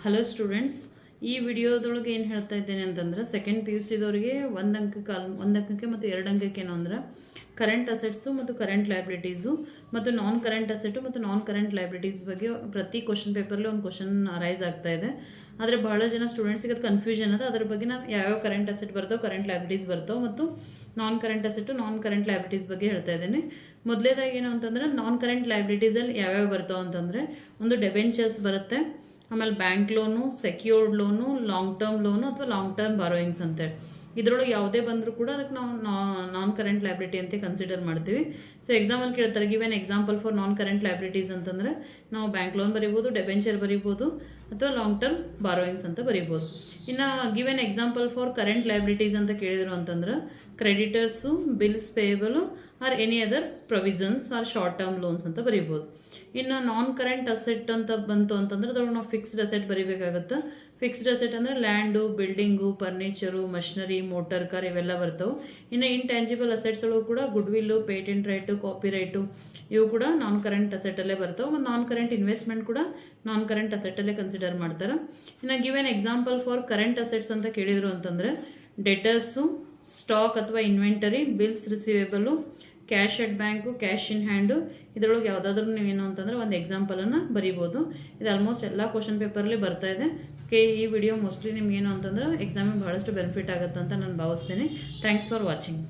Hello students, ಈ ವಿಡಿಯೋದೊಳಗೆ ಏನು ಹೇಳ್ತಾ ಇದ್ದೇನೆ ಅಂತಂದ್ರೆ ಸೆಕೆಂಡ್ ಪಿ ಯು ಸಿದವರಿಗೆ ಒಂದು ಅಂಕಕ್ಕೆ ಮತ್ತು 2 ಅಂಕಕ್ಕೆ ಏನು ಅಂದ್ರೆ ಕರೆಂಟ್ ಅಸೆಟ್ಸು ಮತ್ತು ಕರೆಂಟ್ ಲೈಬಿಲಿಟೀಸು ಮತ್ತು ನಾನ್ ಕರೆಂಟ್ ಅಸೆಟು ಮತ್ತು ನಾನ್ ಕರೆಂಟ್ ಲೈಬಿಲಿಟೀಸ್ ಬಗ್ಗೆ ಪ್ರತಿ ಕ್ವಶನ್ ಪೇಪರ್ಲಿ ಒಂದು ಕ್ವಶನ್ ಅರೈಸ್ ಆಗ್ತಾ ಇದೆ. ಆದರೆ ಬಹಳ ಜನ ಸ್ಟೂಡೆಂಟ್ಸಿಗೆ ಅದು ಕನ್ಫ್ಯೂಷನ್ ಅದ. ಅದ್ರ ಬಗ್ಗೆ ನಾನು ಯಾವ್ಯಾವ ಕರೆಂಟ್ ಅಸೆಟ್ ಬರ್ತಾವೆ, ಕರೆಂಟ್ ಲೈಬಿಲಿಟೀಸ್ ಬರ್ತಾವೆ ಮತ್ತು non current asset non current liabilities ಬಗ್ಗೆ ಹೇಳ್ತಾ ಇದ್ದೀನಿ. ಮೊದಲೇದಾಗಿ ಏನು ಅಂತಂದ್ರೆ ನಾನ್ ಕರೆಂಟ್ ಲೈಬಿಲಿಟೀಸಲ್ಲಿ ಯಾವ್ಯಾವ ಬರ್ತಾವೆ ಅಂತಂದರೆ ಒಂದು ಡೆಬೆಂಚರ್ಸ್ ಬರುತ್ತೆ, ಆಮೇಲೆ bank loan, secured loan, long term loan ಅಥವಾ ಲಾಂಗ್ ಟರ್ಮ್ ಬಾರೋಯಿಂಗ್ಸ್ ಅಂತೇಳಿ ಇದರೊಳಗೆ ಯಾವುದೇ ಬಂದರೂ ಕೂಡ ಅದಕ್ಕೆ ನಾವು ನಾನ್ ಕರೆಂಟ್ ಲೈಬಿಲಿಟಿ ಅಂತ ಕನ್ಸಿಡರ್ ಮಾಡ್ತೀವಿ. ಸೊ ಎಕ್ಸಾಮಲ್ಲಿ ಕೇಳ್ತಾರೆ give an example for non current liabilities ಅಂತಂದರೆ ನಾವು ಬ್ಯಾಂಕ್ ಲೋನ್ ಬರೀಬೋದು, ಡೆಬೆಂಚರ್ ಬರೀಬೋದು ಅಥವಾ ಲಾಂಗ್ ಟರ್ಮ್ ಬಾರೋಯಿಂಗ್ಸ್ ಅಂತ ಬರೀಬೋದು. ಇನ್ನು give an example for current liabilities ಅಂತ ಕೇಳಿದ್ರು ಅಂತಂದ್ರೆ creditors, bills payable or any other provisions or short term loans ಅಂತ ಬರೀಬೋದು. ಇನ್ನು ನಾನ್ ಕರೆಂಟ್ ಅಸೆಟ್ ಅಂತ ಬಂತು ಅಂತಂದ್ರೆ ಅದ್ರೊಳಗೆ ನಾವು ಫಿಕ್ಸ್ಡ್ ಅಸೆಟ್ ಬರೀಬೇಕಾಗುತ್ತೆ. ಫಿಕ್ಸ್ಡ್ ಅಸೆಟ್ ಅಂದರೆ land, building, furniture, machinery, motor car ಇವೆಲ್ಲ ಬರ್ತವೆ. ಇನ್ನು ಇಂಟ್ಯಾಂಜಿಬಲ್ ಅಸೆಟ್ಸ್ ಒಳಗೂ ಕೂಡ goodwill, patent right, copyright ಇವು ಕೂಡ ನಾನ್ ಕರೆಂಟ್ ಅಸೆಟಲ್ಲೇ ಬರ್ತವೆ. ಮತ್ತು ನಾನ್ ಕರೆಂಟ್ ಇನ್ವೆಸ್ಟ್ಮೆಂಟ್ ಕೂಡ ನಾನ್ ಕರೆಂಟ್ ಅಸೆಟಲ್ಲೇ ಕನ್ಸಿಡರ್ ಮಾಡ್ತಾರೆ. ಇನ್ನು give an example for current assets ಅಂತ ಕೇಳಿದ್ರು ಅಂತಂದರೆ ಡೆಟರ್ಸು, ಸ್ಟಾಕ್ ಅಥವಾ inventory, bills receivable, cash at bank, cash in hand ಇದರೊಳಗೆ ಯಾವುದಾದ್ರೂ ನೀವೇನು ಅಂತಂದರೆ ಒಂದು ಎಕ್ಸಾಂಪಲನ್ನು ಬರೀಬೋದು. ಇದು ಆಲ್ಮೋಸ್ಟ್ ಎಲ್ಲ ಕ್ವಶನ್ ಪೇಪರಲ್ಲಿ ಬರ್ತಾ ಇದೆ. ಈ ವಿಡಿಯೋ ಮೋಸ್ಟ್ಲಿ ನಿಮ್ಗೇನು ಅಂತಂದ್ರೆ ಎಕ್ಸಾಮಿಗೆ ಬಹಳಷ್ಟು ಬೆನಿಫಿಟ್ ಆಗುತ್ತೆ ಅಂತ ನಾನು ಭಾವಿಸ್ತೀನಿ. Thanks for watching.